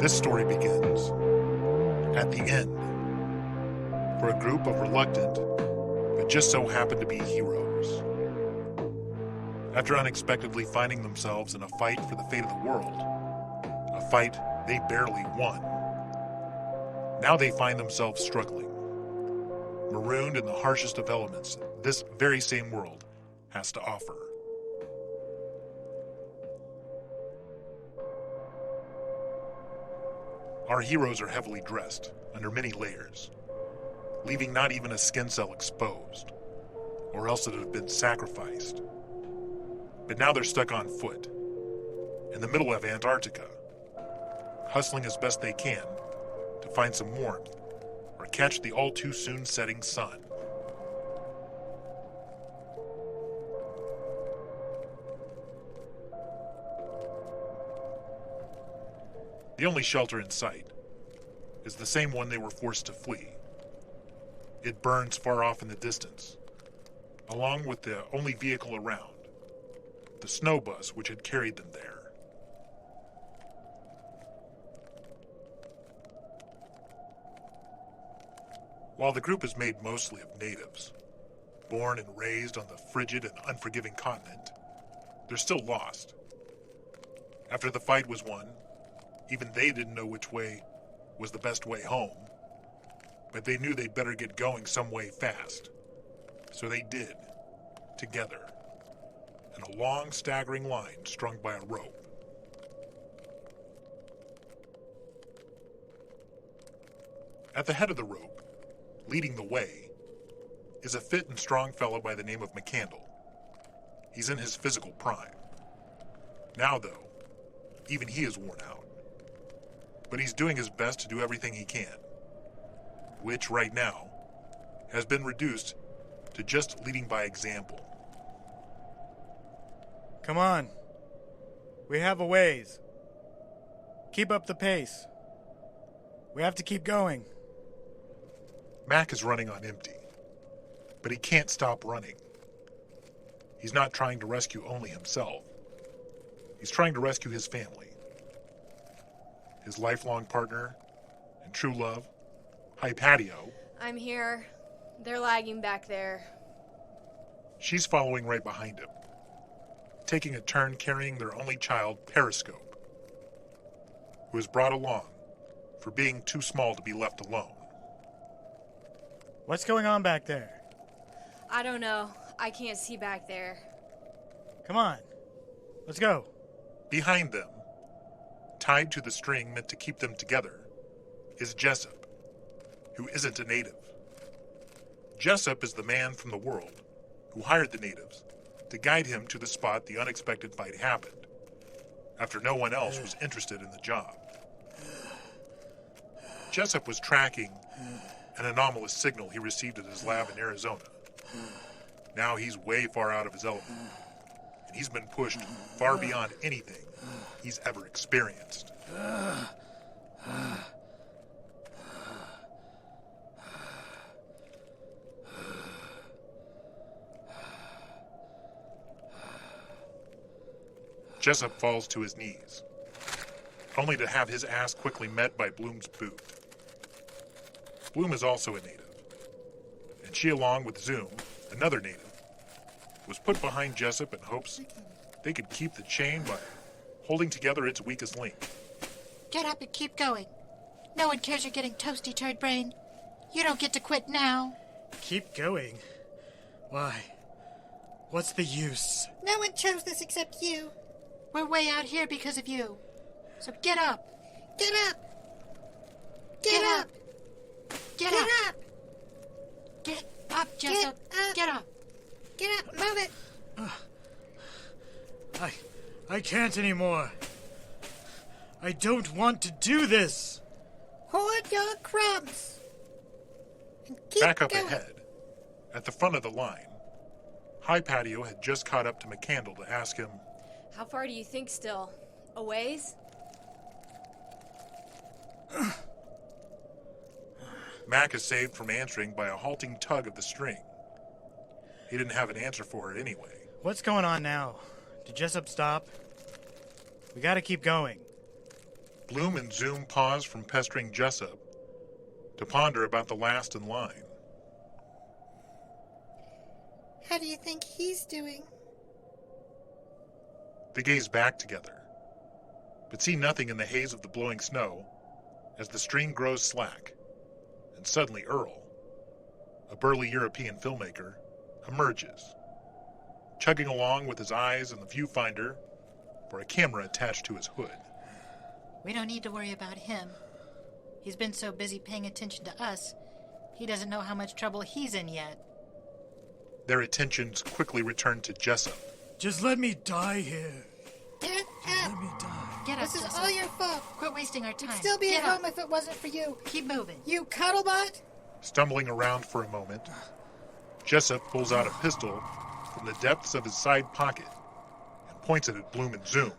This story begins at the end for a group of reluctant but just so happen to be heroes. After unexpectedly finding themselves in a fight for the fate of the world, a fight they barely won, now they find themselves struggling, marooned in the harshest of elements this very same world has to offer. Our heroes are heavily dressed, under many layers, leaving not even a skin cell exposed, or else it would have been sacrificed. But now they're stuck on foot, in the middle of Antarctica, hustling as best they can to find some warmth or catch the all-too-soon setting sun. The only shelter in sight is the same one they were forced to flee. It burns far off in the distance, along with the only vehicle around, the snow bus which had carried them there. While the group is made mostly of natives, born and raised on the frigid and unforgiving continent, they're still lost. After the fight was won, even they didn't know which way was the best way home, but they knew they'd better get going some way fast. So they did, together, in a long, staggering line strung by a rope. At the head of the rope, leading the way, is a fit and strong fellow by the name of McCandle. He's in his physical prime. Now, though, even he is worn out. But he's doing his best to do everything he can, which right now has been reduced to just leading by example. Come on. We have a ways. Keep up the pace. We have to keep going. Mac is running on empty, but he can't stop running. He's not trying to rescue only himself. He's trying to rescue his family. His lifelong partner and true love, Hypatia. I'm here. They're lagging back there. She's following right behind him, taking a turn carrying their only child, Periscope, who is brought along for being too small to be left alone. What's going on back there? I don't know. I can't see back there. Come on. Let's go. Behind them, tied to the string meant to keep them together, is Jessup, who isn't a native. Jessup is the man from the world who hired the natives to guide him to the spot the unexpected fight happened, after no one else was interested in the job. Jessup was tracking an anomalous signal he received at his lab in Arizona. Now he's way far out of his element, and he's been pushed far beyond anything he's ever experienced. Jessup falls to his knees, only to have his ass quickly met by Bloom's boot. Bloom is also a native, and she, along with Zoom, another native, was put behind Jessup in hopes they could keep the chain by holding together its weakest link. Get up and keep going. No one cares you're getting toasty, turd brain. You don't get to quit now. Keep going? Why? What's the use? No one chose this except you. We're way out here because of you. So get up. Get up. Get up. Get up. Get up, Jessup. Get up. Get up. Move it. I can't anymore. I don't want to do this. Hoard your crumbs. And keep Back up going. ahead, at the front of the line, Hypatia had just caught up to McCandle to ask him, How far do you think still? A ways? Mac is saved from answering by a halting tug of the string. He didn't have an answer for her anyway. What's going on now? Did Jessup stop? We gotta keep going. Bloom and Zoom pause from pestering Jessup to ponder about the last in line. How do you think he's doing? They gaze back together, but see nothing in the haze of the blowing snow as the stream grows slack, and suddenly Earl, a burly European filmmaker, emerges, chugging along with his eyes in the viewfinder for a camera attached to his hood. We don't need to worry about him. He's been so busy paying attention to us, he doesn't know how much trouble he's in yet. Their attentions quickly return to Jessup. Just let me die here. Get Let up! me die. Get up, This is Jessup. all your fault. Quit wasting our time. You'd still be Get at up. home if it wasn't for you. Keep moving. You cuddlebot? Stumbling around for a moment, Jessup pulls out a pistol from the depths of his side pocket and points it at Bloom and Zoom.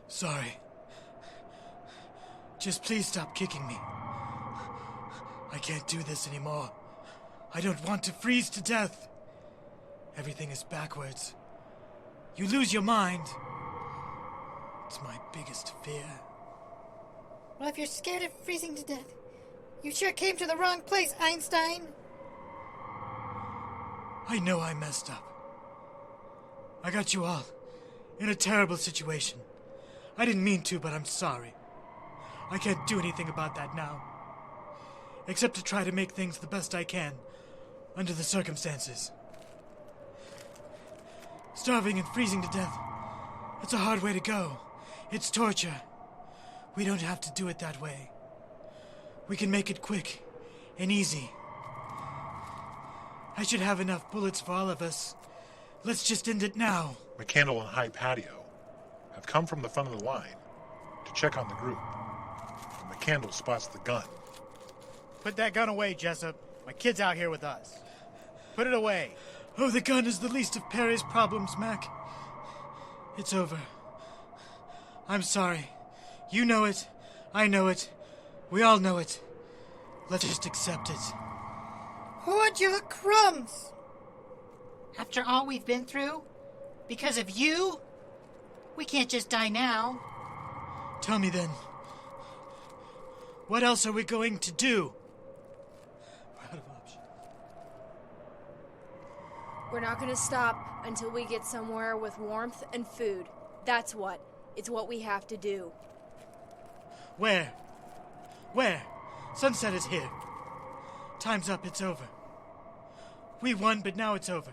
Sorry. Just please stop kicking me. I can't do this anymore. I don't want to freeze to death. Everything is backwards. You lose your mind. It's my biggest fear. Well, if you're scared of freezing to death, you sure came to the wrong place, Einstein. I know I messed up. I got you all in a terrible situation. I didn't mean to, but I'm sorry. I can't do anything about that now, except to try to make things the best I can under the circumstances. Starving and freezing to death, it's a hard way to go. It's torture. We don't have to do it that way. We can make it quick and easy. I should have enough bullets for all of us. Let's just end it now. McCandle and High Patio have come from the front of the line to check on the group. And McCandle spots the gun. Put that gun away, Jessup. My kid's out here with us. Put it away. Oh, the gun is the least of Perry's problems, Mac. It's over. I'm sorry. You know it. I know it. We all know it. Let's just accept it. Hoard your crumbs. After all we've been through, because of you, we can't just die now. Tell me then. What else are we going to do? We're out of options. We're not gonna stop until we get somewhere with warmth and food. That's what. It's what we have to do. Where? Where? Sunset is here. Time's up, it's over. We won, but now it's over.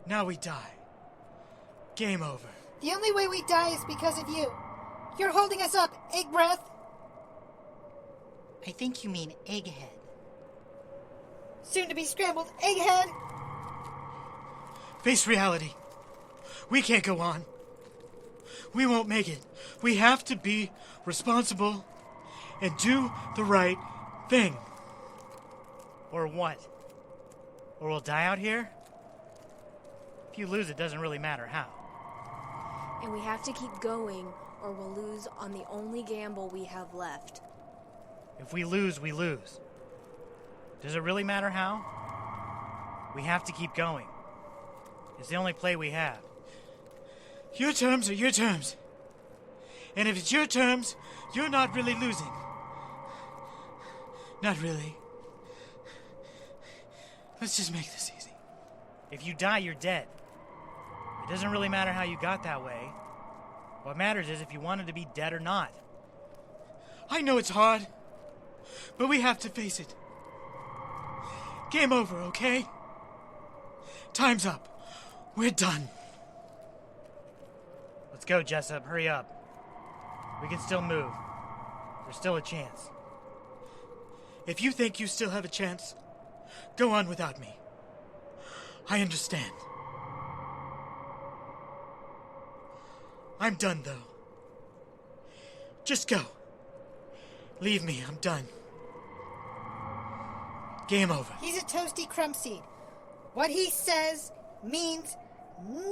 Now we die. Game over. The only way we die is because of you. You're holding us up, egg breath. I think you mean egghead. Soon to be scrambled egghead. Face reality. We can't go on. We won't make it. We have to be responsible and do the right thing. Or what? Or we'll die out here? If you lose, it doesn't really matter how. And we have to keep going, or we'll lose on the only gamble we have left. If we lose, we lose. Does it really matter how? We have to keep going. It's the only play we have. Your terms are your terms. And if it's your terms, you're not really losing. Not really. Let's just make this easy. If you die, you're dead. It doesn't really matter how you got that way. What matters is if you wanted to be dead or not. I know it's hard, but we have to face it. Game over, okay? Time's up. We're done. Let's go, Jessup. Hurry up. We can still move. There's still a chance. If you think you still have a chance, go on without me. I understand. I'm done, though. Just go. Leave me, I'm done. Game over. He's a toasty crumb seed. What he says means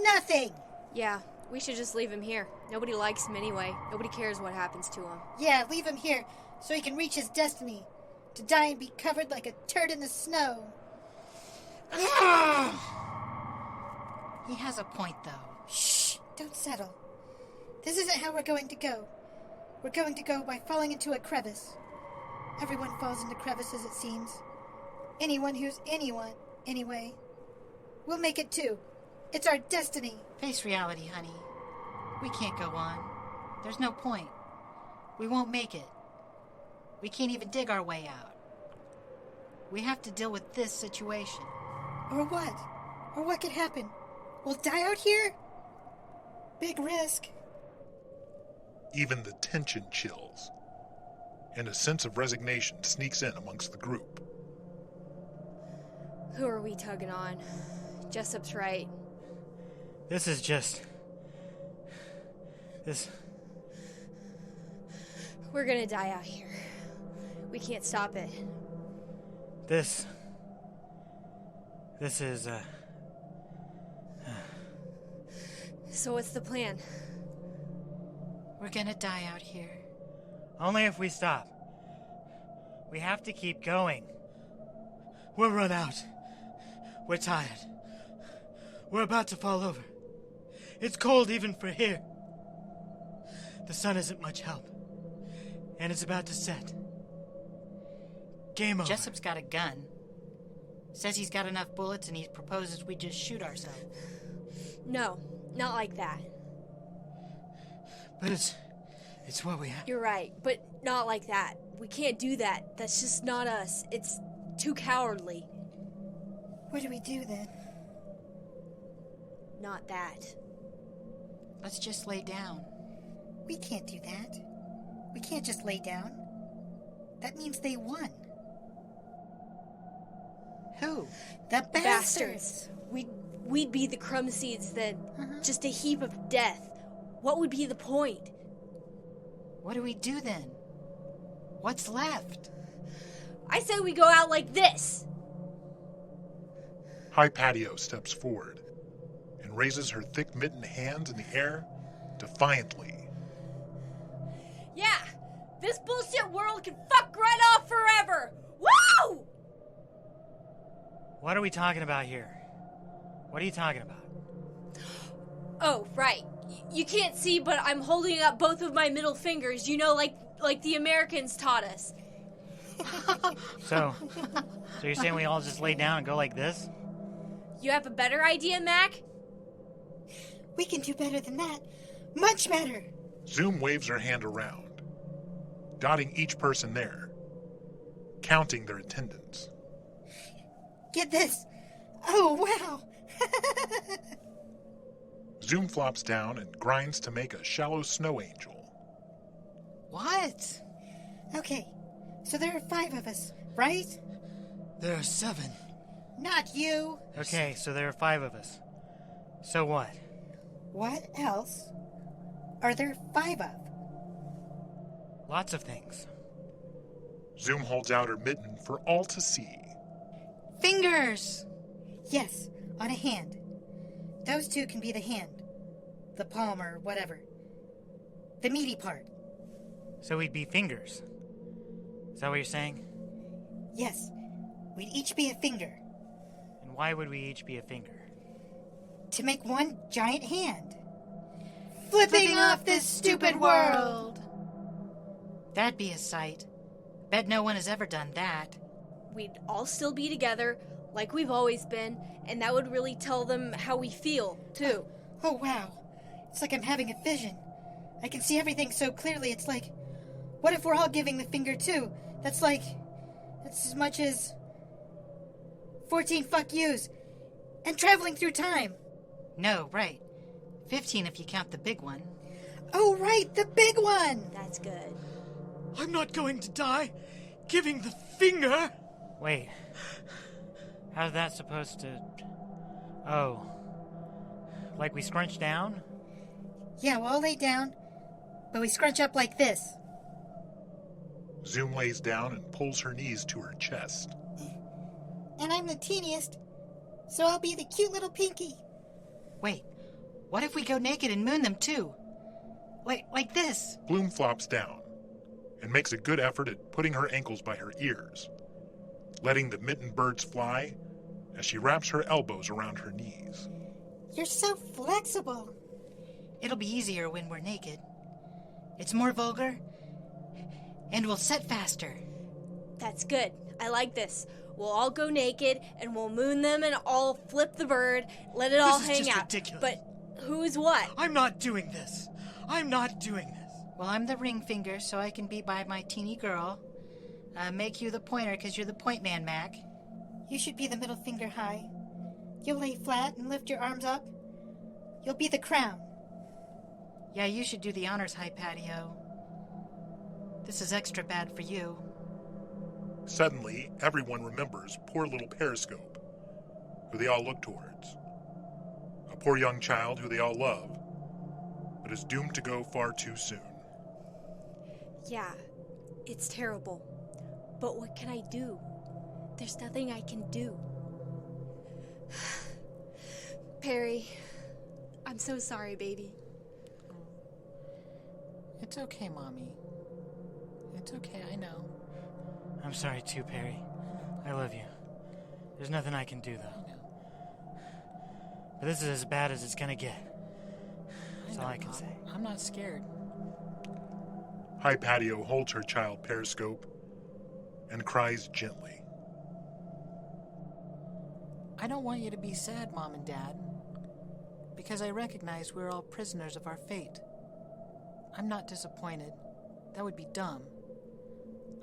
nothing. Yeah, we should just leave him here. Nobody likes him anyway. Nobody cares what happens to him. Yeah, leave him here so he can reach his destiny. To die and be covered like a turd in the snow. He has a point, though. Shh, don't settle. This isn't how we're going to go. We're going to go by falling into a crevice. Everyone falls into crevices, it seems. Anyone who's anyone, anyway. We'll make it too. It's our destiny. Face reality, honey. We can't go on. There's no point. We won't make it. We can't even dig our way out. We have to deal with this situation. Or what? Or what could happen? We'll die out here? Big risk. Even the tension chills, and a sense of resignation sneaks in amongst the group. Who are we tugging on? Jessup's right. This is just... This... We're gonna die out here. We can't stop it. This is, So what's the plan? We're gonna die out here. only if we stop. We have to keep going. We're run out. We're tired. We're about to fall over. It's cold even for here. The sun isn't much help. And it's about to set. Game over. Jessup's got a gun. Says he's got enough bullets and he proposes we just shoot ourselves. No, not like that. But it's what we have. You're right, but not like that. We can't do that. That's just not us. It's too cowardly. What do we do then? Not that. Let's just lay down. We can't do that. We can't just lay down. That means they won. Who? The bastards. Bastards. We'd be the crumb seeds then. Just a heap of death. What would be the point? What do we do then? What's left? I say we go out like this. High Patio steps forward and raises her thick mittened hands in the air defiantly. Yeah, this bullshit world can fuck right off forever. Woo! What are we talking about here? What are you talking about? Oh, right. You can't see, but I'm holding up both of my middle fingers, you know, like the Americans taught us. So you're saying we all just lay down and go like this? You have a better idea, Mac? We can do better than that. Much better. Zoom waves her hand around, dotting each person there, counting their attendance. Get this. Oh, wow. Zoom flops down and grinds to make a shallow snow angel. What? Okay, so there are 5 of us, right? There are 7. Not you. Okay, so there are 5 of us. So what? What else are there 5 of? Lots of things. Zoom holds out her mitten for all to see. Fingers! Yes, on a hand. Those 2 can be the hand. The palm or whatever. The meaty part. So we'd be fingers. Is that what you're saying? Yes, we'd each be a finger. And why would we each be a finger? To make one giant hand. Flipping off this stupid world! That'd be a sight. Bet no one has ever done that. We'd all still be together, like we've always been, and that would really tell them how we feel, too. Oh, wow. It's like I'm having a vision. I can see everything so clearly, it's like... What if we're all giving the finger, too? That's as much as... 14 fuck yous. And traveling through time. No, right. 15 if you count the big one. Oh, right, the big one! That's good. I'm not going to die giving the finger. Wait. How's that supposed to... Oh. Like we scrunch down? Yeah, we'll all lay down, but we scrunch up like this. Zoom lays down and pulls her knees to her chest. And I'm the teeniest, so I'll be the cute little pinky. Wait, what if we go naked and moon them too? Like this? Bloom flops down and makes a good effort at putting her ankles by her ears, letting the mitten birds fly as she wraps her elbows around her knees. You're so flexible. It'll be easier when we're naked. It's more vulgar, And we'll set faster. That's good. I like this. We'll all go naked, and we'll moon them and all flip the bird, let it all This is hang just out. ridiculous. But who's what? I'm not doing this. I'm not doing this. Well, I'm the ring finger, so I can be by my teeny girl. Make you the pointer, because you're the point man, Mac. You should be the middle finger high. You'll lay flat and lift your arms up. You'll be the crown. Yeah, you should do the honors high patio. This is extra bad for you. Suddenly, everyone remembers poor little Periscope, who they all look towards. A poor young child who they all love, but is doomed to go far too soon. Yeah, it's terrible. But what can I do? There's nothing I can do. Perry, I'm so sorry, baby. It's okay, Mommy. It's okay, I know. I'm sorry too, Perry. I love you. There's nothing I can do, though. I know. But this is as bad as it's gonna get. That's all I can Mom. say. I'm not scared. High Patio holds her child Periscope and cries gently. I don't want you to be sad, Mom and Dad, because I recognize we're all prisoners of our fate. I'm not disappointed. That would be dumb.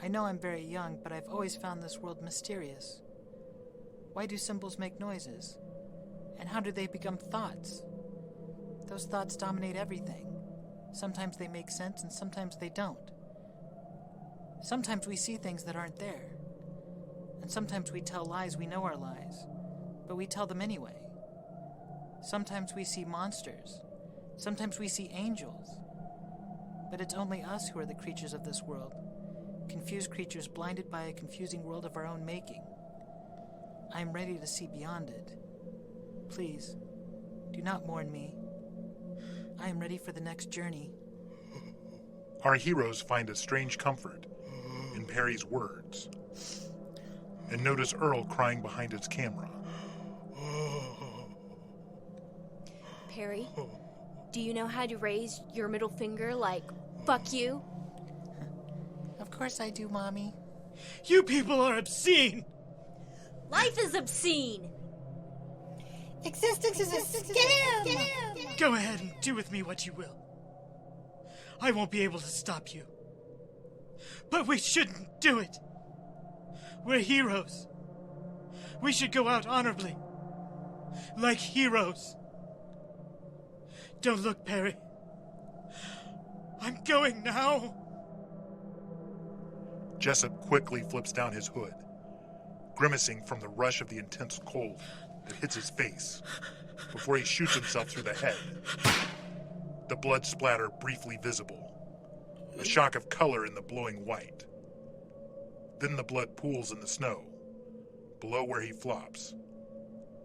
I know I'm very young, but I've always found this world mysterious. Why do symbols make noises? And how do they become thoughts? Those thoughts dominate everything. Sometimes they make sense and sometimes they don't. Sometimes we see things that aren't there. And sometimes we tell lies we know are lies, but we tell them anyway. Sometimes we see monsters. Sometimes we see angels. But it's only us who are the creatures of this world. Confused creatures blinded by a confusing world of our own making. I am ready to see beyond it. Please, do not mourn me. I am ready for the next journey. Our heroes find a strange comfort in Perry's words and notice Earl crying behind his camera. Perry, do you know how to raise your middle finger like, fuck you? Of course I do, Mommy. You people are obscene. Life is obscene. Existence is a scam! Go ahead and do with me what you will. I won't be able to stop you. But we shouldn't do it. We're heroes. We should go out honorably. Like heroes. Don't look, Perry. I'm going now. Jessup quickly flips down his hood, grimacing from the rush of the intense cold that hits his face before he shoots himself through the head. The blood splatter briefly visible, a shock of color in the blowing white. Then the blood pools in the snow, below where he flops,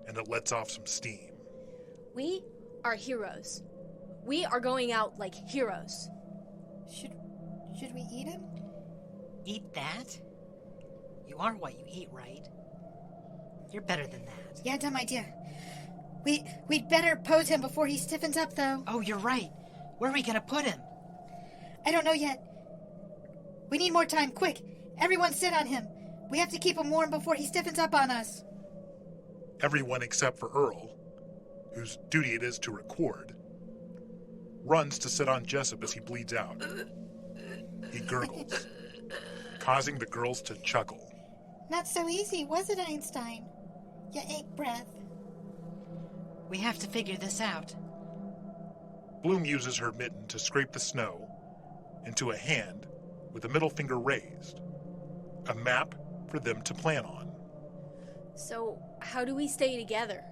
and it lets off some steam. We are heroes. We are going out like heroes. Should we eat him? Eat that? You are what you eat, right? You're better than that. Yeah, dumb idea. We'd better pose him before he stiffens up, though. Oh, you're right. Where are we gonna put him? I don't know yet. We need more time, quick. Everyone sit on him. We have to keep him warm before he stiffens up on us. Everyone except for Earl, whose duty it is to record, runs to sit on Jessup as he bleeds out. He gurgles, causing the girls to chuckle. Not so easy, was it, Einstein? You ate breath. We have to figure this out. Bloom uses her mitten to scrape the snow into a hand with the middle finger raised, a map for them to plan on. So, how do we stay together?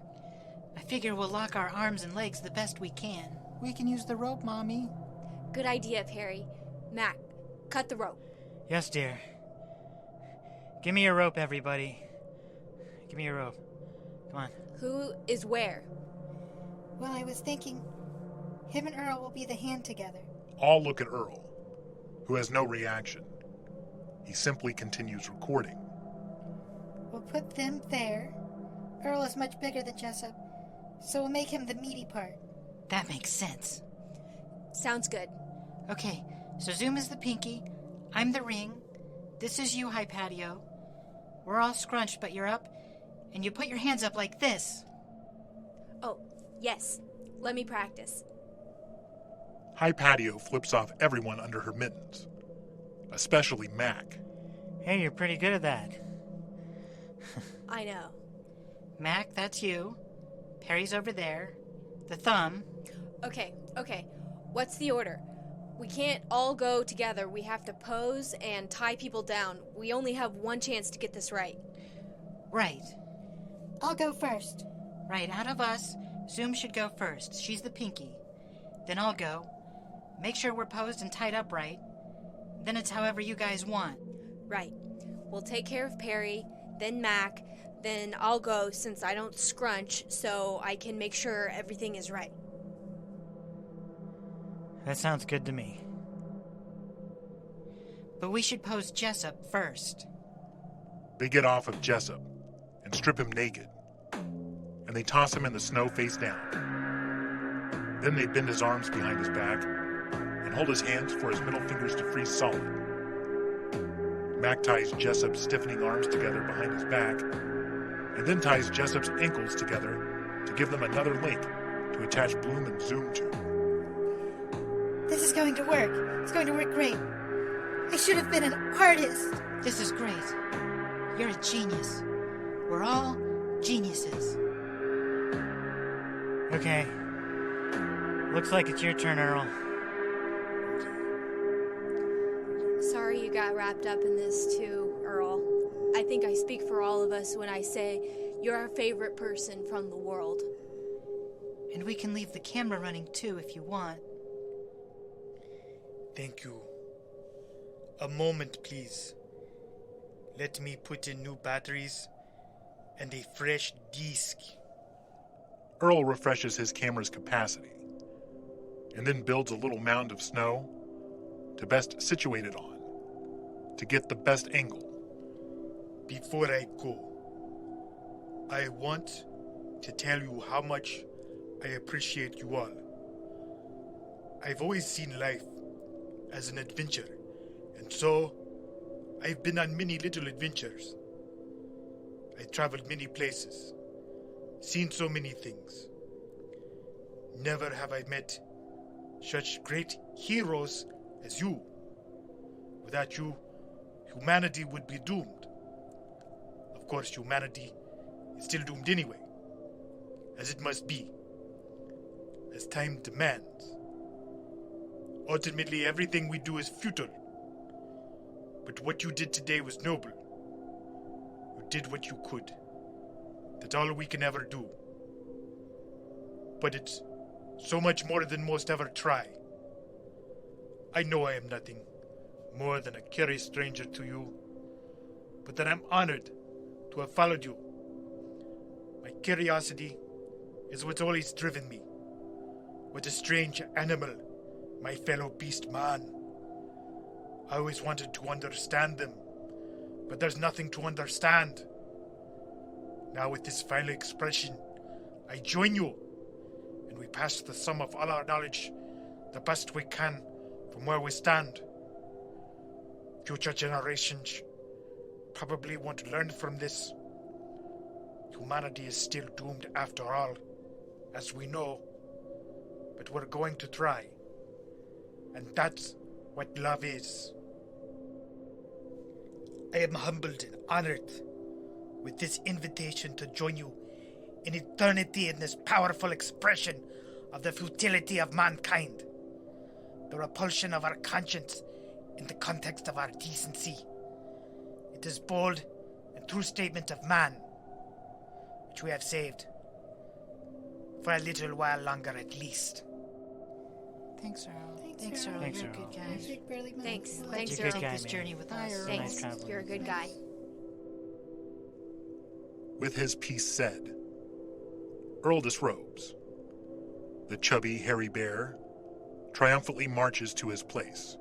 I figure we'll lock our arms and legs the best we can. We can use the rope, Mommy. Good idea, Perry. Mac, cut the rope. Yes, dear. Give me your rope, everybody. Give me your rope. Come on. Who is where? Well, I was thinking him and Earl will be the hand together. All look at Earl, who has no reaction. He simply continues recording. We'll put them there. Earl is much bigger than Jessup, so we'll make him the meaty part. That makes sense. Sounds good. Okay, so Zoom is the pinky, I'm the ring. This is you, High Patio. We're all scrunched, but you're up, and you put your hands up like this. Oh, yes. Let me practice. High Patio flips off everyone under her mittens, especially Mac. Hey, you're pretty good at that. I know. Mac, that's you. Perry's over there. The thumb. Okay. What's the order? We can't all go together. We have to pose and tie people down. We only have one chance to get this right. Right. I'll go first. Right, out of us, Zoom should go first. She's the pinky. Then I'll go. Make sure we're posed and tied up right. Then it's however you guys want. Right. We'll take care of Perry, then Mac, then I'll go since I don't scrunch, so I can make sure everything is right. That sounds good to me. But we should pose Jessup first. They get off of Jessup and strip him naked, and they toss him in the snow face down. Then they bend his arms behind his back and hold his hands for his middle fingers to freeze solid. Mac ties Jessup's stiffening arms together behind his back, and then ties Jessup's ankles together to give them another link to attach Bloom and Zoom to. This is going to work. It's going to work great. I should have been an artist. This is great. You're a genius. We're all geniuses. Okay. Looks like it's your turn, Earl. Sorry you got wrapped up in this too, Earl. I think I speak for all of us when I say you're our favorite person from the world. And we can leave the camera running too if you want. Thank you. A moment, please. Let me put in new batteries and a fresh disc. Earl refreshes his camera's capacity, and then builds a little mound of snow to best situate it on, to get the best angle. Before I go, I want to tell you how much I appreciate you all. I've always seen life as an adventure, and so I've been on many little adventures. I traveled many places, seen so many things. Never have I met such great heroes as you. Without you, humanity would be doomed. Of course, humanity is still doomed anyway, as it must be, as time demands. Ultimately, everything we do is futile. But what you did today was noble. You did what you could. That's all we can ever do. But it's so much more than most ever try. I know I am nothing more than a curious stranger to you, but that I'm honored to have followed you. My curiosity is what's always driven me. What a strange animal, my fellow beast man. I always wanted to understand them, but there's nothing to understand. Now with this final expression, I join you, and we pass the sum of all our knowledge the best we can from where we stand. Future generations probably won't learn from this. Humanity is still doomed after all, as we know, but we're going to try. And that's what love is. I am humbled and honored with this invitation to join you in eternity in this powerful expression of the futility of mankind, the repulsion of our conscience in the context of our decency. It is bold and true statement of man, which we have saved for a little while longer at least. Thanks, Earl. Thanks, Earl. Thanks, You're a Earl. good guy. Thanks, You're a Earl. good Take guy, this man. journey with Bye, us. Earl. Thanks. Nice traveling. You're a good guy. With his piece said, Earl disrobes. The chubby, hairy bear triumphantly marches to his place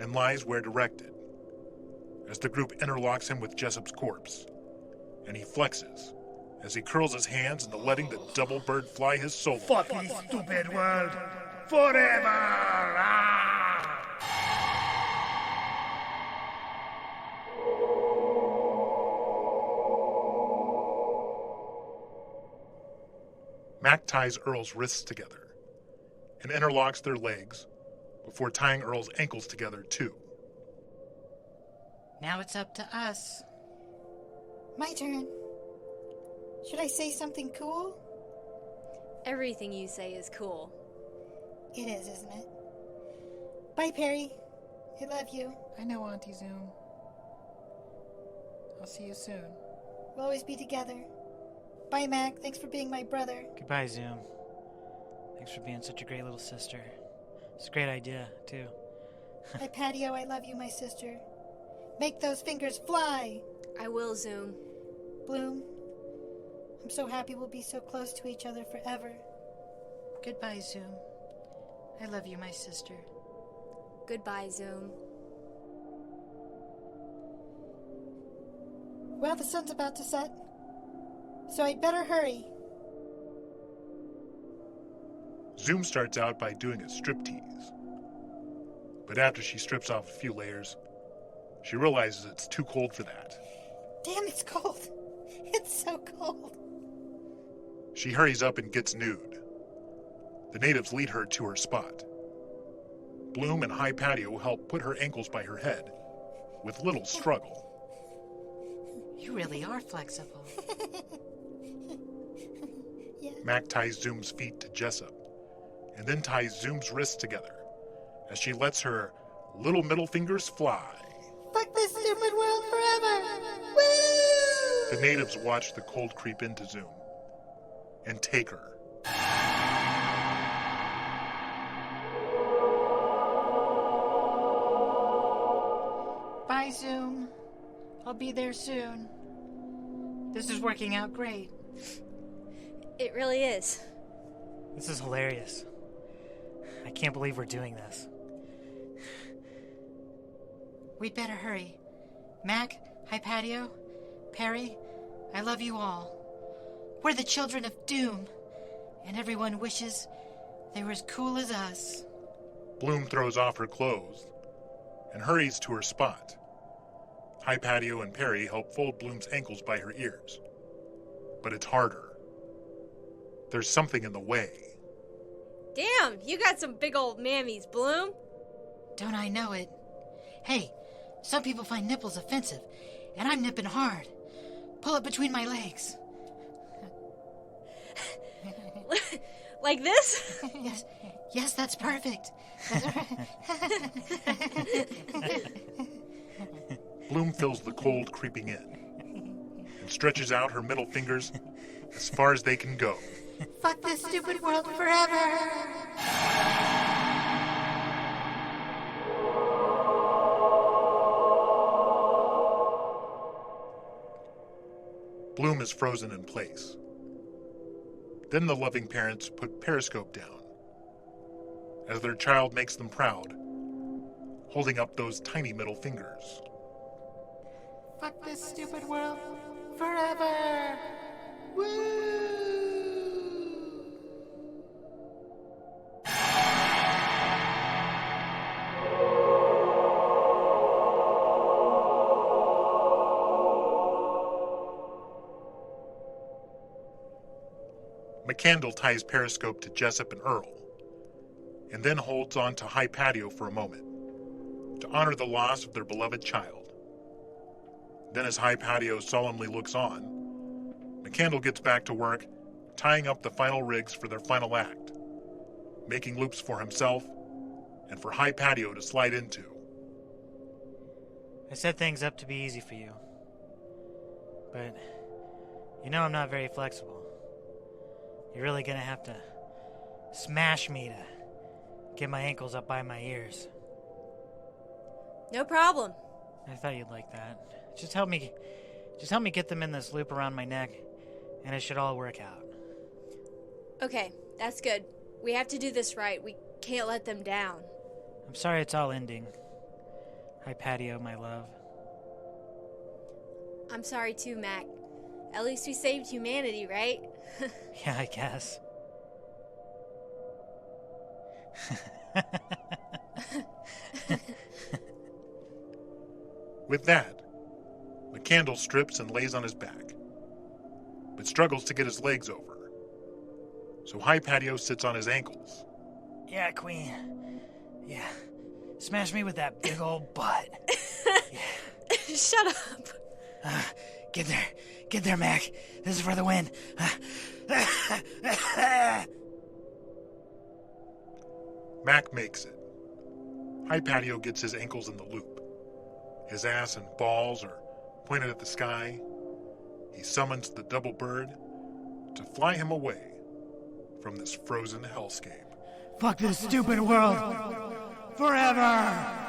and lies where directed as the group interlocks him with Jessup's corpse, and he flexes as he curls his hands into letting the double bird fly his solo. Fuck this stupid world forever! Mac ties Earl's wrists together and interlocks their legs before tying Earl's ankles together too. Now it's up to us. My turn. Should I say something cool? Everything you say is cool. It is, isn't it? Bye, Perry. I love you. I know, Auntie Zoom. I'll see you soon. We'll always be together. Bye, Mac. Thanks for being my brother. Goodbye, Zoom. Thanks for being such a great little sister. It's a great idea, too. Hi, Patio. I love you, my sister. Make those fingers fly. I will, Zoom. Bloom, I'm so happy we'll be so close to each other forever. Goodbye, Zoom. I love you, my sister. Goodbye, Zoom. Well, the sun's about to set, so I'd better hurry. Zoom starts out by doing a striptease. But after she strips off a few layers, she realizes it's too cold for that. Damn, it's cold. It's so cold. She hurries up and gets nude. The natives lead her to her spot. Bloom and High Patio help put her ankles by her head, with little struggle. You really are flexible. Yeah. Mac ties Zoom's feet to Jessup, and then ties Zoom's wrists together, as she lets her little middle fingers fly. Fuck this stupid world forever! Woo! The natives watch the cold creep into Zoom, and take her. Bye, Zoom. I'll be there soon. This is working out great. It really is. This is hilarious. I can't believe we're doing this. We'd better hurry. Mac, High Patio, Perry, I love you all. We're the children of doom, and everyone wishes they were as cool as us. Bloom throws off her clothes and hurries to her spot. High Patio and Perry help fold Bloom's ankles by her ears. But it's harder. There's something in the way. Damn, you got some big old mammies, Bloom. Don't I know it? Hey, some people find nipples offensive, and I'm nipping hard. Pull it between my legs. Like this? Yes, that's perfect. Bloom feels the cold creeping in and stretches out her middle fingers as far as they can go. Fuck this stupid world forever! Bloom is frozen in place. Then the loving parents put Periscope down as their child makes them proud, holding up those tiny middle fingers. Fuck this stupid world forever! Woo! McCandle ties Periscope to Jessup and Earl, and then holds on to High Patio for a moment to honor the loss of their beloved child. Then as High Patio solemnly looks on, McCandle gets back to work tying up the final rigs for their final act, making loops for himself and for High Patio to slide into. I set things up to be easy for you. But you know I'm not very flexible. You're really gonna have to smash me to get my ankles up by my ears. No problem. I thought you'd like that. Just help me get them in this loop around my neck, and it should all work out. Okay, that's good. We have to do this right. We can't let them down. I'm sorry it's all ending. Hi, Patio, my love. I'm sorry too, Mac. At least we saved humanity, right? Yeah, I guess. With that, McCandle strips and lays on his back, but struggles to get his legs over. so Hypatia sits on his ankles. Yeah, Queen. Yeah. Smash me with that big old butt. Yeah. Shut up. Get there. Get there, Mac. This is for the win. Mac makes it. Hypatia gets his ankles in the loop. His ass and balls are pointed at the sky. He summons the double bird to fly him away from this frozen hellscape. Fuck this stupid world. Forever.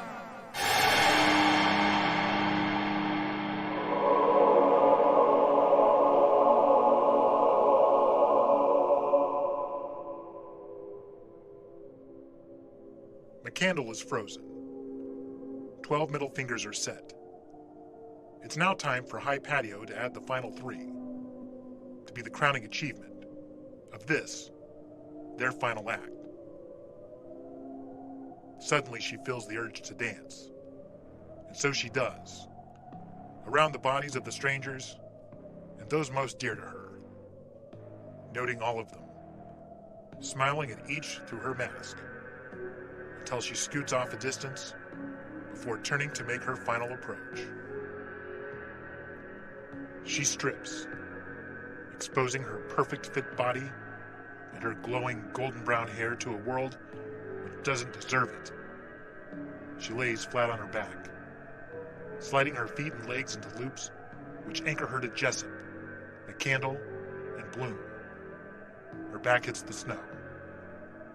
McCandle is frozen. 12 middle fingers are set. It's now time for Hypatia to add the final 3, to be the crowning achievement of this, their final act. Suddenly she feels the urge to dance, and so she does, around the bodies of the strangers and those most dear to her, noting all of them, smiling at each through her mask, until she scoots off a distance before turning to make her final approach. She strips, exposing her perfect fit body and her glowing golden brown hair to a world which doesn't deserve it. She lays flat on her back, sliding her feet and legs into loops which anchor her to Jessup, McCandle, and Bloom. Her back hits the snow,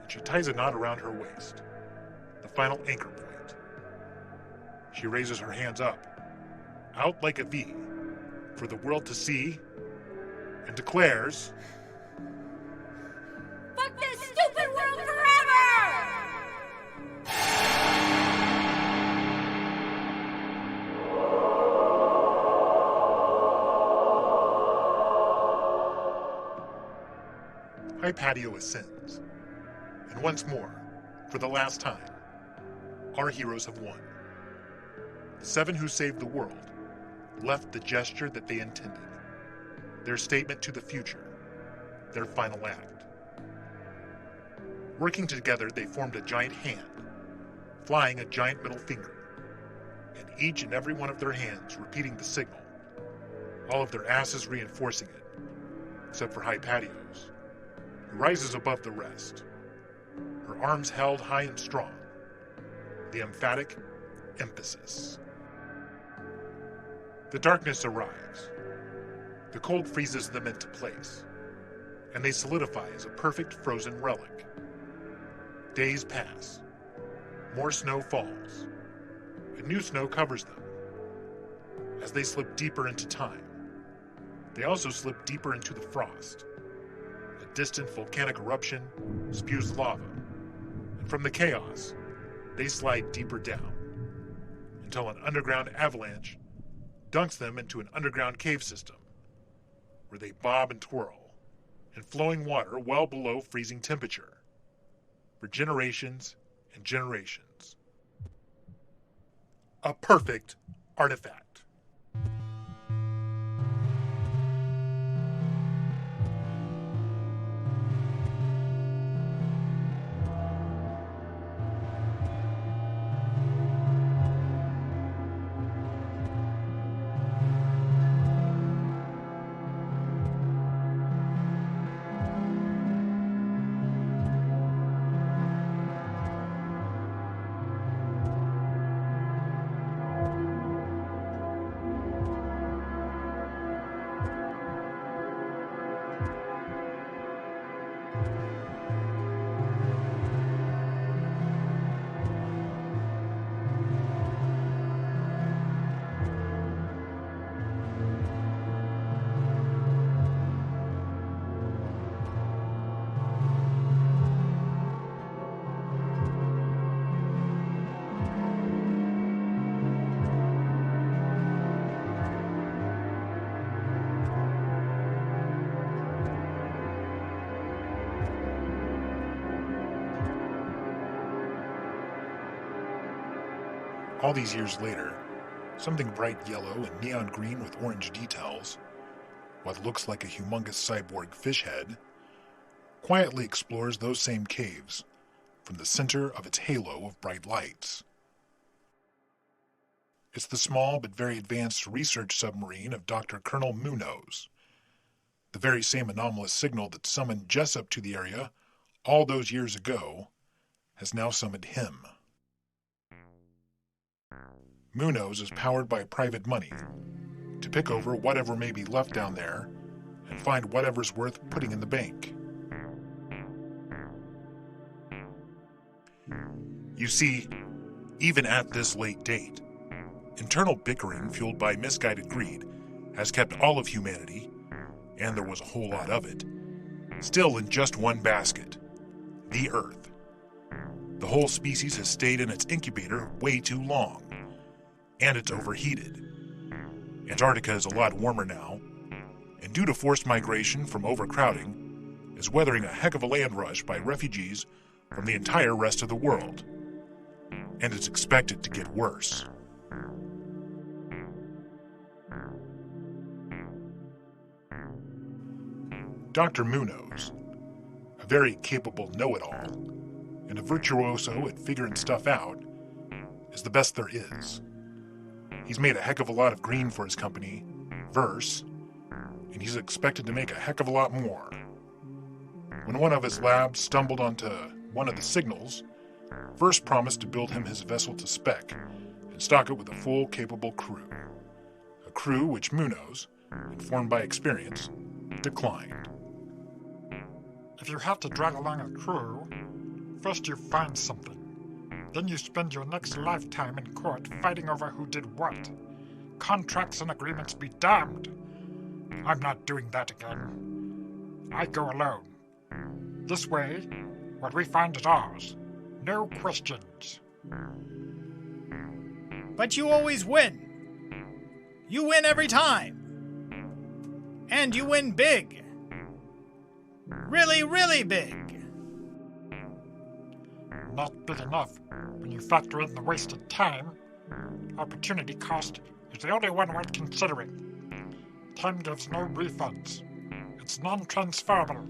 and she ties a knot around her waist, the final anchor point. She raises her hands up, out like a V, for the world to see, and declares, Fuck this stupid world forever! Hypatia ascends, and once more, for the last time, our heroes have won. The 7 who saved the world left the gesture that they intended, their statement to the future, their final act. Working together, they formed a giant hand, flying a giant middle finger, and each and every one of their hands repeating the signal, all of their asses reinforcing it, except for Hypatia's, who rises above the rest, her arms held high and strong, the emphatic emphasis. The darkness arrives. The cold freezes them into place, and they solidify as a perfect frozen relic. Days pass. More snow falls, and new snow covers them. As they slip deeper into time, they also slip deeper into the frost. A distant volcanic eruption spews lava, and from the chaos, they slide deeper down, until an underground avalanche dunks them into an underground cave system, where they bob and twirl, in flowing water well below freezing temperature, for generations and generations. A perfect artifact. All these years later, something bright yellow and neon green with orange details, what looks like a humongous cyborg fish head, quietly explores those same caves from the center of its halo of bright lights. It's the small but very advanced research submarine of Dr. Colonel Munoz. The very same anomalous signal that summoned Jessup to the area all those years ago has now summoned him. Munoz is powered by private money to pick over whatever may be left down there and find whatever's worth putting in the bank. You see, even at this late date, internal bickering fueled by misguided greed has kept all of humanity, and there was a whole lot of it, still in just one basket, the Earth. The whole species has stayed in its incubator way too long, and it's overheated. Antarctica is a lot warmer now, and due to forced migration from overcrowding, is weathering a heck of a land rush by refugees from the entire rest of the world, and it's expected to get worse. Dr. Munoz, a very capable know-it-all, and a virtuoso at figuring stuff out, is the best there is. He's made a heck of a lot of green for his company, Verse, and he's expected to make a heck of a lot more. When one of his labs stumbled onto one of the signals, Verse promised to build him his vessel to spec and stock it with a full, capable crew. A crew which Munoz, informed by experience, declined. If you have to drag along a crew, first you find something. Then you spend your next lifetime in court fighting over who did what. Contracts and agreements be damned. I'm not doing that again. I go alone. This way, what we find is ours. No questions. But you always win. You win every time. And you win big. Really, really big. Not big enough when you factor in the wasted time. Opportunity cost is the only one worth considering. Time gives no refunds. It's non-transferable.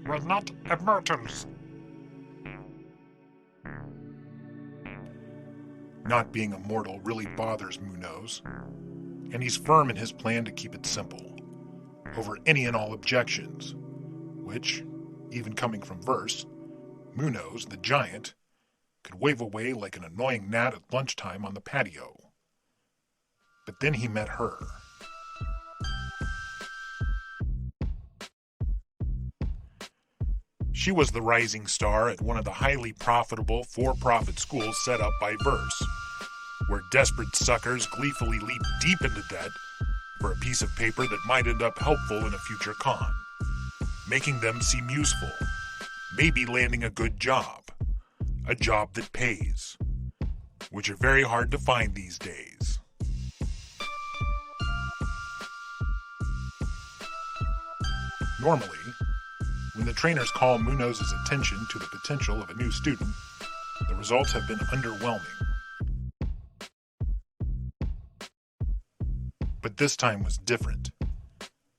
We're not immortals. Not being immortal really bothers Munoz, and he's firm in his plan to keep it simple, over any and all objections, which, even coming from Verse, Munoz, the giant, could wave away like an annoying gnat at lunchtime on the patio. But then he met her. She was the rising star at one of the highly profitable for-profit schools set up by Verse, where desperate suckers gleefully leap deep into debt for a piece of paper that might end up helpful in a future con, making them seem useful, maybe landing a good job, a job that pays, which are very hard to find these days. Normally, when the trainers call Munoz's attention to the potential of a new student, the results have been underwhelming. But this time was different.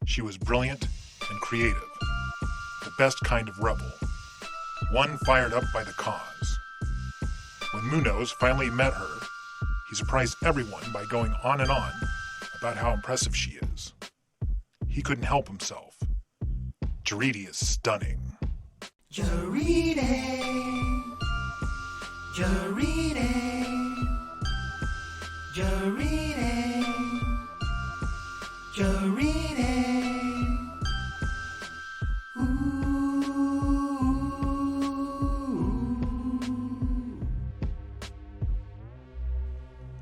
She was brilliant and creative, the best kind of rebel, one fired up by the cause. When Munoz finally met her, he surprised everyone by going on and on about how impressive she is. He couldn't help himself. Jaridi is stunning. Jaridi.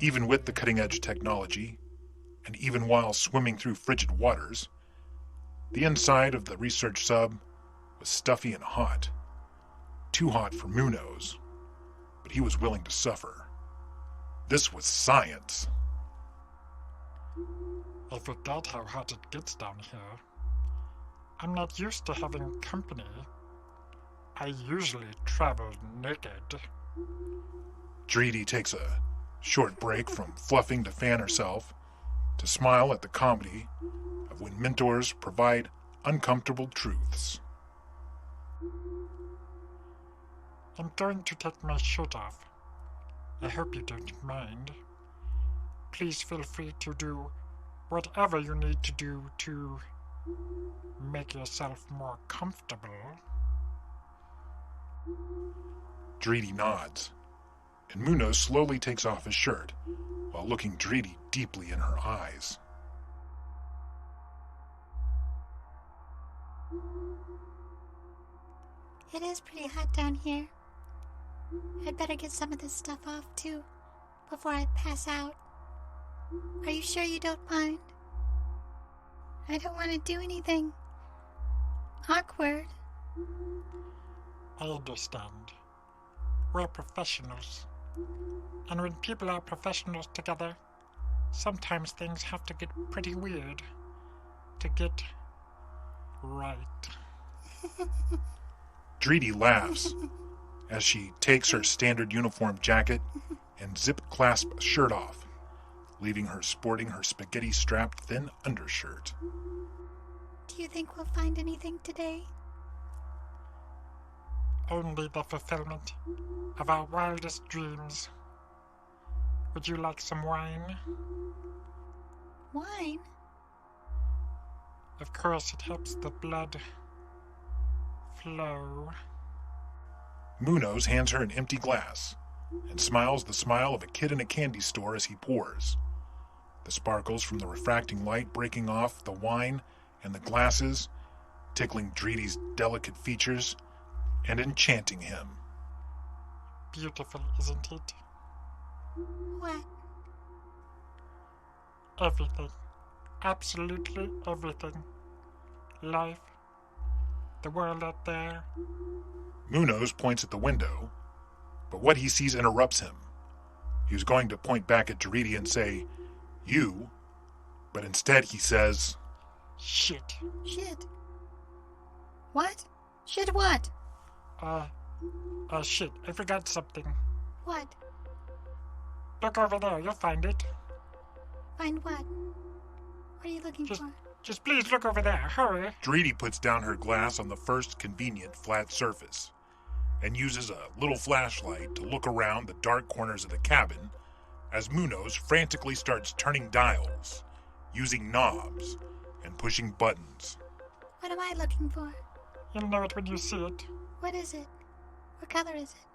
Even with the cutting-edge technology, and even while swimming through frigid waters, the inside of the research sub was stuffy and hot. Too hot for Munoz, but he was willing to suffer. This was science. I forgot how hot it gets down here. I'm not used to having company. I usually travel naked. Jaridi takes a short break from fluffing to fan herself to smile at the comedy of when mentors provide uncomfortable truths. I'm going to take my shirt off. I hope you don't mind. Please feel free to do whatever you need to do to make yourself more comfortable. Dreedy nods, and Munoz slowly takes off his shirt while looking Dreedy deeply in her eyes. It is pretty hot down here. I'd better get some of this stuff off, too, before I pass out. Are you sure you don't mind? I don't want to do anything awkward. I understand. We're professionals. And when people are professionals together, sometimes things have to get pretty weird to get right. Dreedy laughs as she takes her standard uniform jacket and zip-clasp shirt off, leaving her sporting her spaghetti-strapped thin undershirt. Do you think we'll find anything today? Only the fulfillment of our wildest dreams. Would you like some wine? Wine? Of course, it helps the blood flow. Munoz hands her an empty glass and smiles the smile of a kid in a candy store as he pours, the sparkles from the refracting light breaking off the wine and the glasses, tickling Dreedy's delicate features and enchanting him. Beautiful, isn't it? What? Everything. Absolutely everything. Life. The world out there. Munoz points at the window, but what he sees interrupts him. He was going to point back at Dreedy and say, "You," but instead he says, Shit. Shit. What? Shit what? Shit. I forgot something. What? Look over there. You'll find it. Find what? What are you looking for? Just please look over there. Hurry. Dreedy puts down her glass on the first convenient flat surface and uses a little flashlight to look around the dark corners of the cabin as Munoz frantically starts turning dials, using knobs, and pushing buttons. What am I looking for? You'll know it when you see it. What is it? What color is it?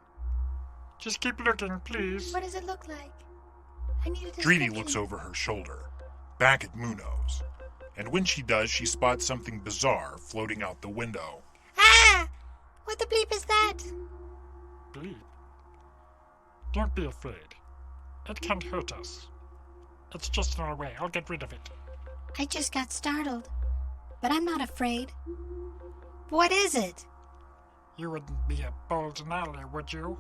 Just keep looking, please. What does it look like? I need a Dreedy description. looks over her shoulder, back at Munoz, and when she does, she spots something bizarre floating out the window. Ah! What the bleep is that? Bleep. Don't be afraid. It can't hurt us. It's just in our way. I'll get rid of it. I just got startled, but I'm not afraid. What is it? You wouldn't be a Bolton Alley, would you?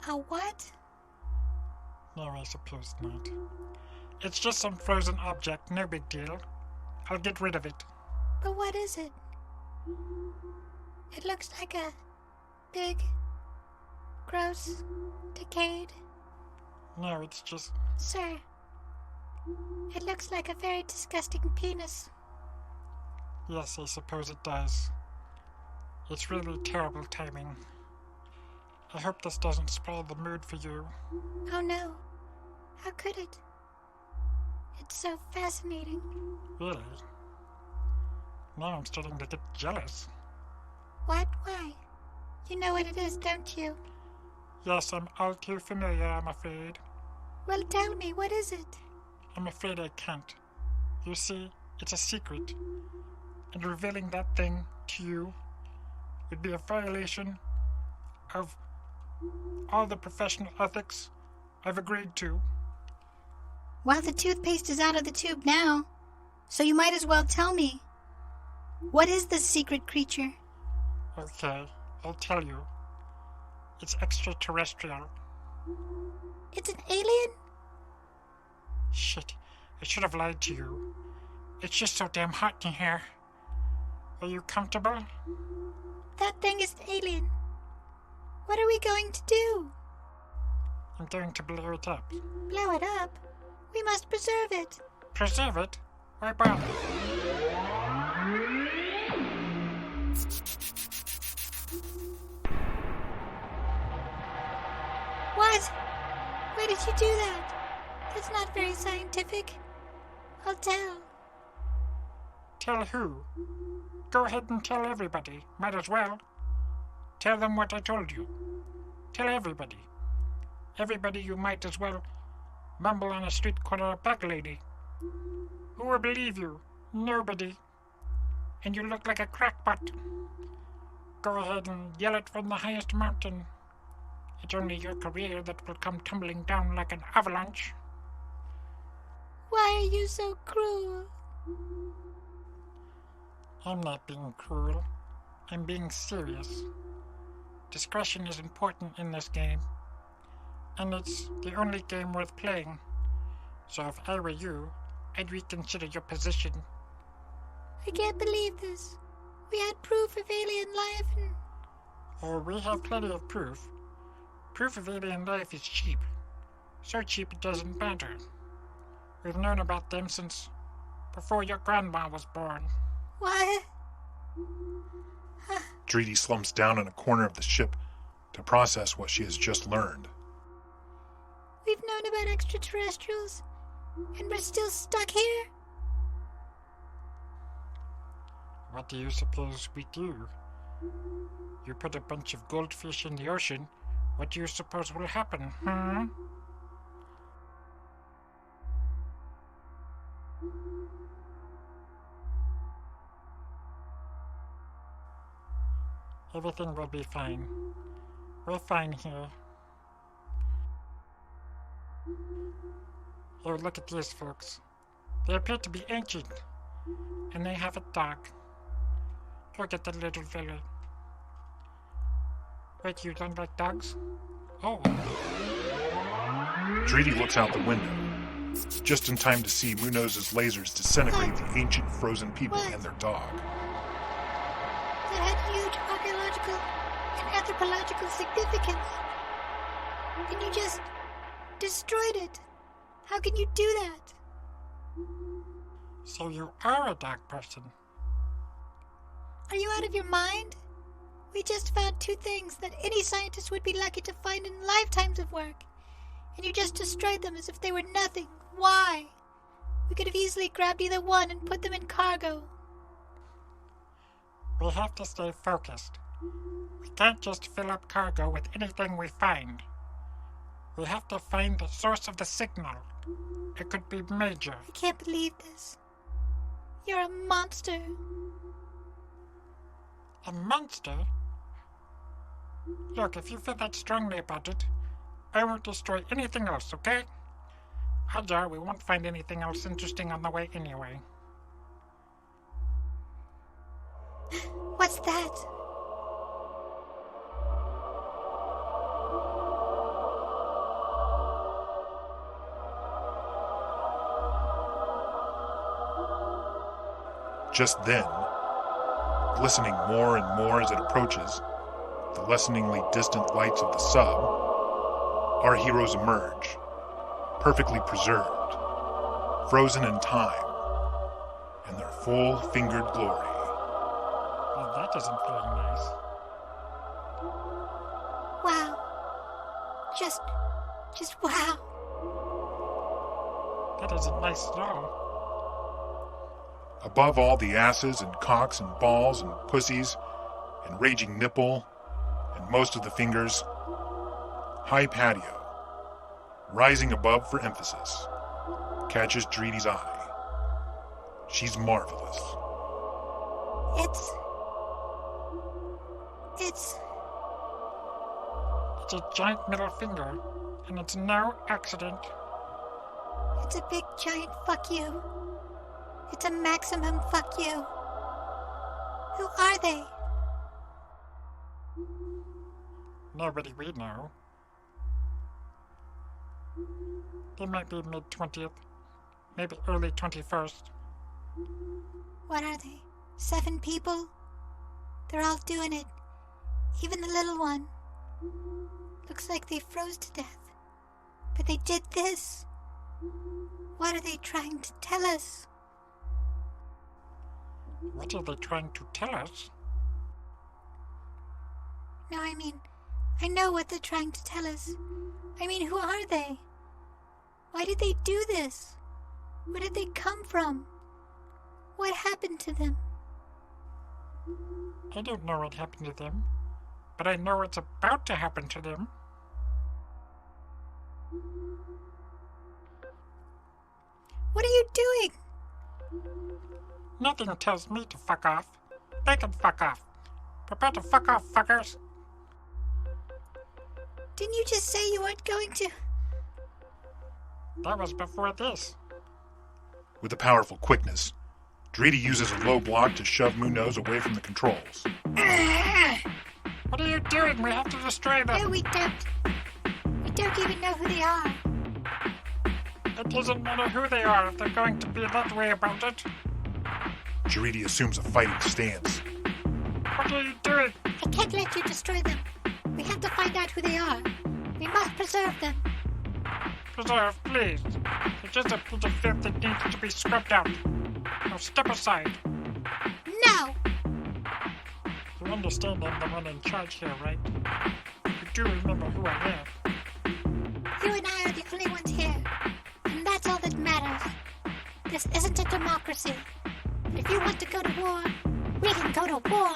A what? No, I suppose not. It's just some frozen object, no big deal. I'll get rid of it. But what is it? It looks like a big, gross, decayed... No, it's just... Sir, it looks like a very disgusting penis. Yes, I suppose it does. It's really terrible timing. I hope this doesn't spoil the mood for you. Oh no, how could it? It's so fascinating. Really? Now I'm starting to get jealous. What? Why? You know what it is, don't you? Yes, I'm all too familiar, I'm afraid. Well, tell me, what is it? I'm afraid I can't. You see, it's a secret. And revealing that thing to you would be a violation of all the professional ethics I've agreed to. Well, the toothpaste is out of the tube now, so you might as well tell me. What is this secret creature? Okay, I'll tell you. It's extraterrestrial. It's an alien? Shit, I should have lied to you. It's just so damn hot in here. Are you comfortable? That thing is an alien. What are we going to do? I'm going to blow it up. Blow it up? We must preserve it. Preserve it? Why bother? What? Why did you do that? That's not very scientific. I'll tell. Tell who? Go ahead and tell everybody. Might as well. Tell them what I told you. Tell everybody. Everybody you might as well mumble on a street corner a back lady. Who will believe you? Nobody. And you look like a crackpot. Go ahead and yell it from the highest mountain. It's only your career that will come tumbling down like an avalanche. Why are you so cruel? I'm not being cruel. I'm being serious. Discretion is important in this game. And it's the only game worth playing. So if I were you, I'd reconsider your position. I can't believe this. We had proof of alien life and... Oh, we have plenty of proof. Proof of alien life is cheap. So cheap it doesn't matter. We've known about them since before your grandma was born. What? Dreedy slumps down in a corner of the ship to process what she has just learned. We've known about extraterrestrials, and we're still stuck here? What do you suppose we do? You put a bunch of goldfish in the ocean, what do you suppose will happen, Everything will be fine. We're fine here. Oh, look at these folks. They appear to be ancient. And they have a dog. Look at the little fella. Wait, you don't like dogs? Oh. Dreedy looks out the window, just in time to see Munoza's lasers disintegrate the ancient frozen people and their dog. That had huge archaeological and anthropological significance. And you just destroyed it. How can you do that? So you are a dog person. Are you out of your mind? We just found two things that any scientist would be lucky to find in lifetimes of work. And you just destroyed them as if they were nothing. Why? We could have easily grabbed either one and put them in cargo. We have to stay focused. We can't just fill up cargo with anything we find. We have to find the source of the signal. It could be major. I can't believe this. You're a monster. A monster? Look, if you feel that strongly about it, I won't destroy anything else, okay? Odds are we won't find anything else interesting on the way anyway. What's that? Just then, glistening more and more as it approaches, the lesseningly distant lights of the sub, our heroes emerge, perfectly preserved, frozen in time, in their full-fingered glory. Well, that doesn't feel nice. Wow. Just wow. That isn't nice at all. Above all the asses and cocks and balls and pussies and raging nipple and most of the fingers, high patio, rising above for emphasis, catches Dreedy's eye. She's marvelous. It's a giant middle finger, and it's no accident. It's a big giant fuck you. It's a maximum fuck you. Who are they? Nobody we know. They might be mid-20th, maybe early 21st. What are they? 7 people? They're all doing it. Even the little one. Looks like they froze to death. But they did this. What are they trying to tell us? What are they trying to tell us? No, I mean, I know what they're trying to tell us. I mean, who are they? Why did they do this? Where did they come from? What happened to them? I don't know what happened to them, but I know what's about to happen to them. What are you doing? Nothing tells me to fuck off. They can fuck off. Prepare to fuck off, fuckers. Didn't you just say you weren't going to? That was before this. With a powerful quickness, Drady uses a low block to shove Munoz away from the controls. What are you doing? We have to destroy them. No, we don't. We don't even know who they are. It doesn't matter who they are if they're going to be that way about it. Drady assumes a fighting stance. What are you doing? I can't let you destroy them. We have to find out who they are. We must preserve them. Preserve, please. It's just a piece of filth that needs to be scrubbed out. Now step aside. No! You understand I'm the one in charge here, right? You do remember who I am. You and I are the only ones here. And that's all that matters. This isn't a democracy. But if you want to go to war, we can go to war.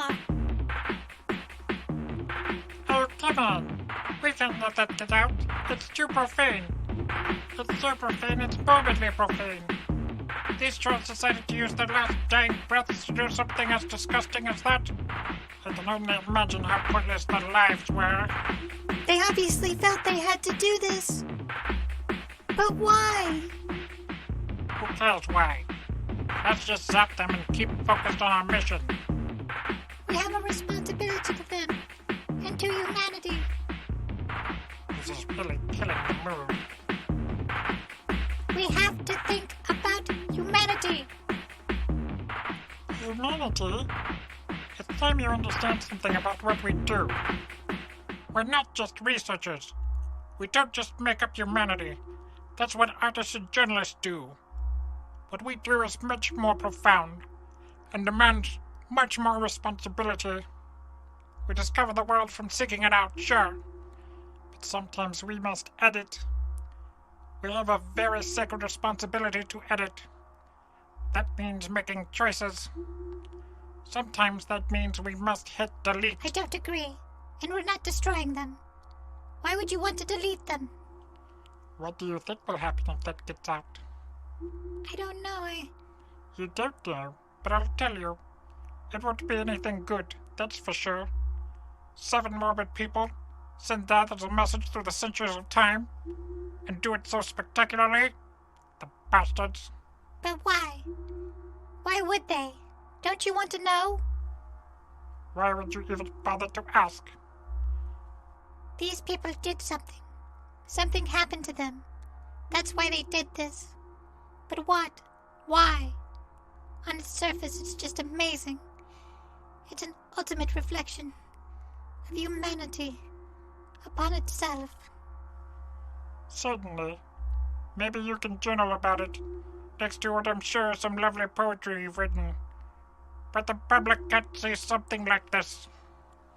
Oh, come on. We can't let that get out. It's too profane. It's so profane, it's morbidly profane. These trolls decided to use their last dying breaths to do something as disgusting as that. I can only imagine how pointless their lives were. They obviously felt they had to do this. But why? Who cares why? Let's just zap them and keep focused on our mission. We have a responsibility to them and to humanity. This is really killing the mood. We have to think about humanity. Humanity? It's time you understand something about what we do. We're not just researchers. We don't just make up humanity. That's what artists and journalists do. What we do is much more profound and demands much more responsibility. We discover the world from seeking it out, sure. But sometimes we must edit. We have a very sacred responsibility to edit. That means making choices. Sometimes that means we must hit delete. I don't agree. And we're not destroying them. Why would you want to delete them? What do you think will happen if that gets out? I don't know. You don't know, but I'll tell you. It won't be anything good, that's for sure. 7 morbid people send that as a message through the centuries of time, and do it so spectacularly. The bastards. But why? Why would they? Don't you want to know? Why would you even bother to ask? These people did something. Something happened to them. That's why they did this. But what? Why? On its surface, it's just amazing. It's an ultimate reflection of humanity upon itself. Certainly. Maybe you can journal about it, next to what I'm sure is some lovely poetry you've written. But the public can't see something like this.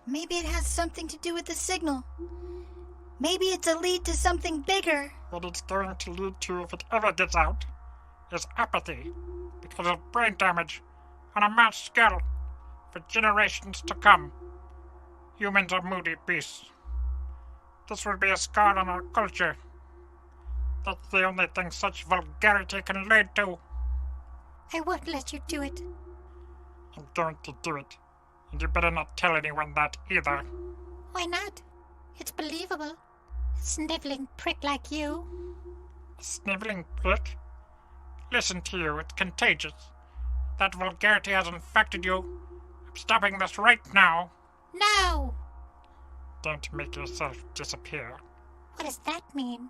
Maybe it has something to do with the signal. Maybe it's a lead to something bigger. What it's going to lead to if it ever gets out is apathy because of brain damage on a mass scale for generations to come. Humans are moody beasts. This will be a scar on our culture. That's the only thing such vulgarity can lead to. I won't let you do it. I'm going to do it, and you better not tell anyone that either. Why not? It's believable. A sniveling prick like you. A sniveling prick? Listen to you, it's contagious. That vulgarity has infected you. I'm stopping this right now. No! Don't make yourself disappear. What does that mean?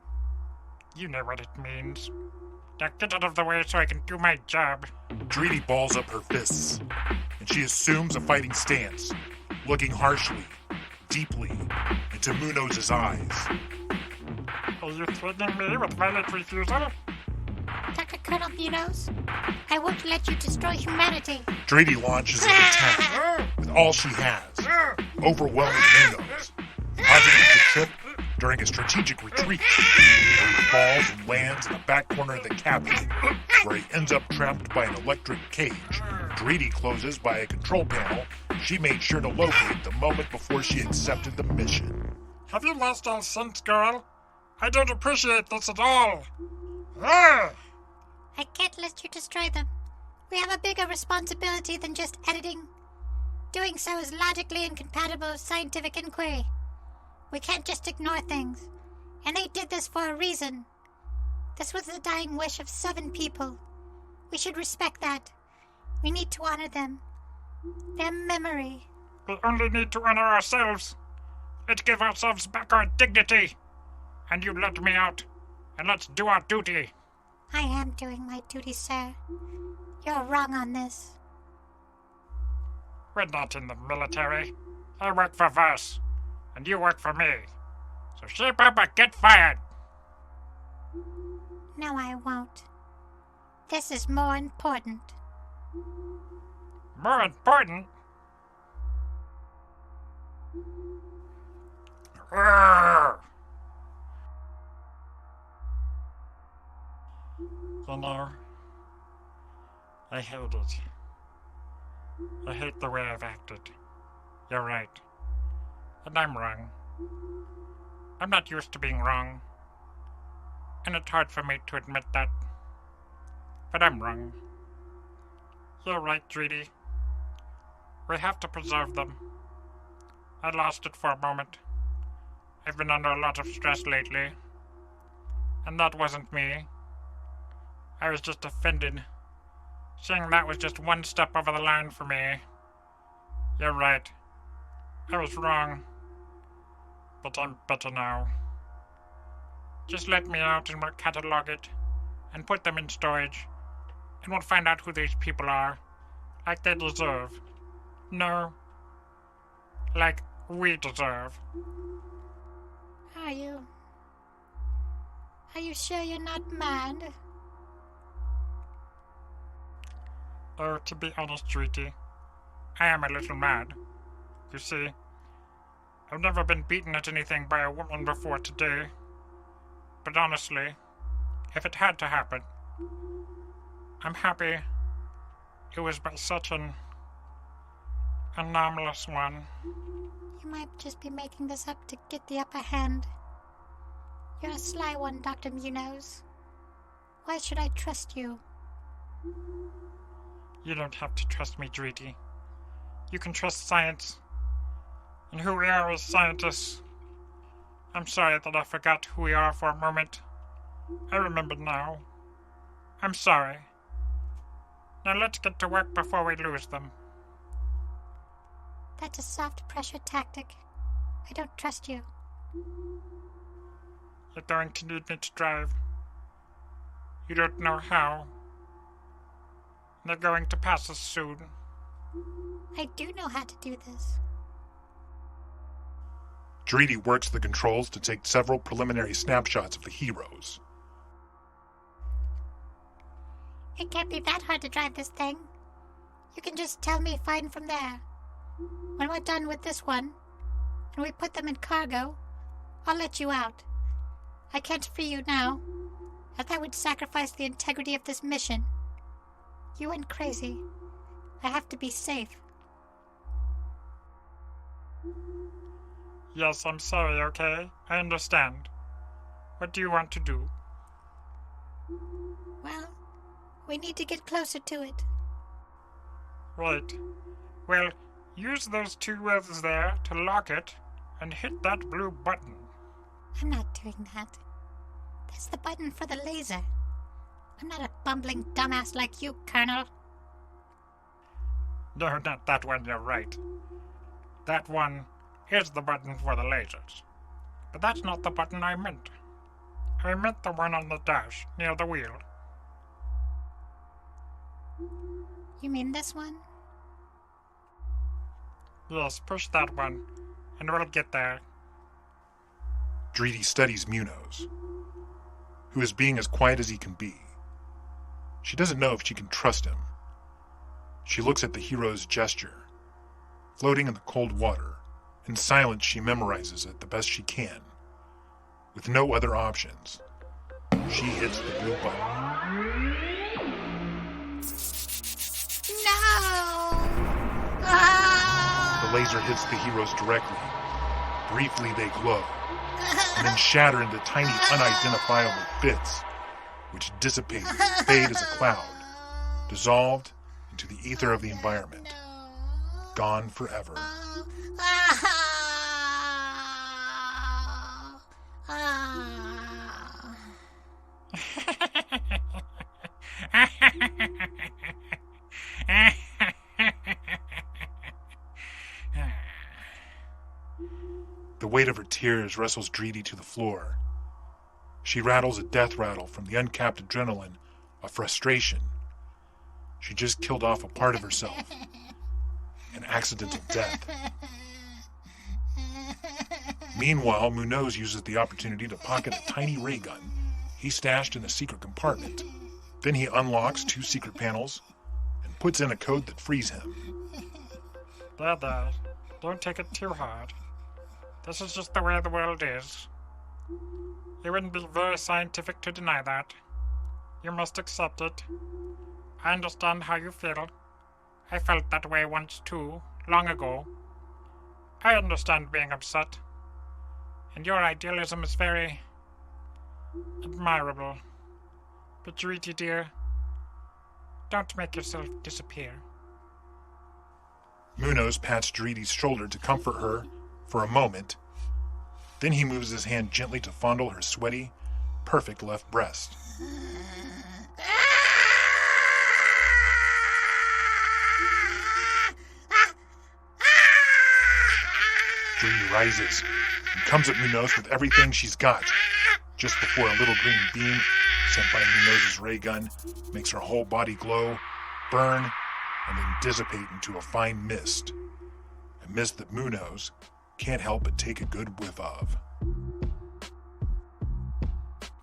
You know what it means. Now get out of the way so I can do my job. Drady balls up her fists, and she assumes a fighting stance, looking harshly, deeply, into Munoz's eyes. Are you threatening me with violent refusal? Dr. Colonel Munoz, I won't let you destroy humanity. Drady launches an attack with all she has, overwhelming Munoz. Causing him to trip, during a strategic retreat. He falls and lands in the back corner of the cabin, where he ends up trapped by an electric cage. Dreedy closes by a control panel she made sure to locate the moment before she accepted the mission. Have you lost all sense, girl? I don't appreciate this at all. Ah! I can't let you destroy them. We have a bigger responsibility than just editing. Doing so is logically incompatible with scientific inquiry. We can't just ignore things. And they did this for a reason. This was the dying wish of 7 people. We should respect that. We need to honor them. Their memory. We only need to honor ourselves. Let's give ourselves back our dignity. And you let me out. And let's do our duty. I am doing my duty, sir. You're wrong on this. We're not in the military. I work for Verse. And you work for me. So shape up or get fired. No, I won't. This is more important. More important? Urgh. You know, I hate it. I hate the way I've acted. You're right. And I'm wrong. I'm not used to being wrong. And it's hard for me to admit that. But I'm wrong. You're right, Dreedy. We have to preserve them. I lost it for a moment. I've been under a lot of stress lately. And that wasn't me. I was just offended. Seeing that was just one step over the line for me. You're right. I was wrong. But I'm better now. Just let me out and we'll catalog it. And put them in storage. And we'll find out who these people are. Like they deserve. No. Like we deserve. Are you? Are you sure you're not mad? Oh, to be honest, Dreedy, I am a little mad. You see, I've never been beaten at anything by a woman before today. But honestly, if it had to happen, I'm happy it was by such an anomalous one. You might just be making this up to get the upper hand. You're a sly one, Dr. Munoz. Why should I trust you? You don't have to trust me, Dreedy. You can trust science. And who we are as scientists. I'm sorry that I forgot who we are for a moment. I remember now. I'm sorry. Now let's get to work before we lose them. That's a soft pressure tactic. I don't trust you. You're going to need me to drive. You don't know how. They're going to pass us soon. I do know how to do this. Dreedy works the controls to take several preliminary snapshots of the heroes. It can't be that hard to drive this thing. You can just tell me fine from there. When we're done with this one, and we put them in cargo, I'll let you out. I can't free you now, as that would sacrifice the integrity of this mission. You went crazy. I have to be safe. Yes, I'm sorry, okay? I understand. What do you want to do? Well, we need to get closer to it. Right. Well, use those 2 wheels there to lock it and hit that blue button. I'm not doing that. That's the button for the laser. I'm not a bumbling dumbass like you, Colonel. No, not that one, you're right. That one is the button for the lasers. But that's not the button I meant. I meant the one on the dash, near the wheel. You mean this one? Yes, push that one, and we'll get there. Dreedy studies Munoz, who is being as quiet as he can be. She doesn't know if she can trust him. She looks at the hero's gesture, floating in the cold water. In silence, she memorizes it the best she can. With no other options, she hits the blue button. No! Ah! The laser hits the heroes directly. Briefly they glow, and then shatter into tiny unidentifiable bits, which dissipate and fade as a cloud, dissolved into the ether of the environment, gone forever. The weight of her tears wrestles Dreedy to the floor. She rattles a death rattle from the uncapped adrenaline of frustration. She just killed off a part of herself. An accidental death. Meanwhile, Munoz uses the opportunity to pocket a tiny ray gun he stashed in a secret compartment. Then he unlocks 2 secret panels and puts in a code that frees him. There. Don't take it too hard. This is just the way the world is. It wouldn't be very scientific to deny that. You must accept it. I understand how you feel. I felt that way once too, long ago. I understand being upset. And your idealism is very admirable. But Dreedy dear, don't make yourself disappear. Munoz pats Dreedy's shoulder to comfort her for a moment. Then he moves his hand gently to fondle her sweaty, perfect left breast. Dreedy rises and comes at Munoz with everything she's got, just before a little green beam sent by Munoz's ray gun makes her whole body glow, burn, and then dissipate into a fine mist. A mist that Munoz can't help but take a good whiff of.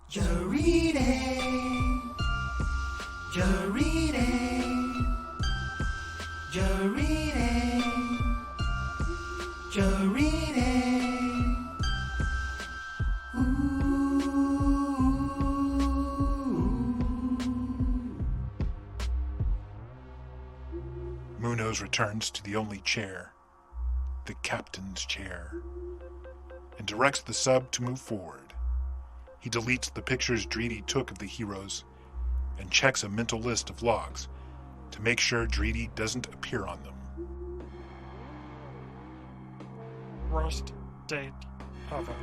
You're reading. You're reading. You're reading. You're reading. Ooh. Munoz returns to the only chair, the captain's chair, and directs the sub to move forward. He deletes the pictures Dreedy took of the heroes and checks a mental list of logs to make sure Dreedy doesn't appear on them. Worst date ever.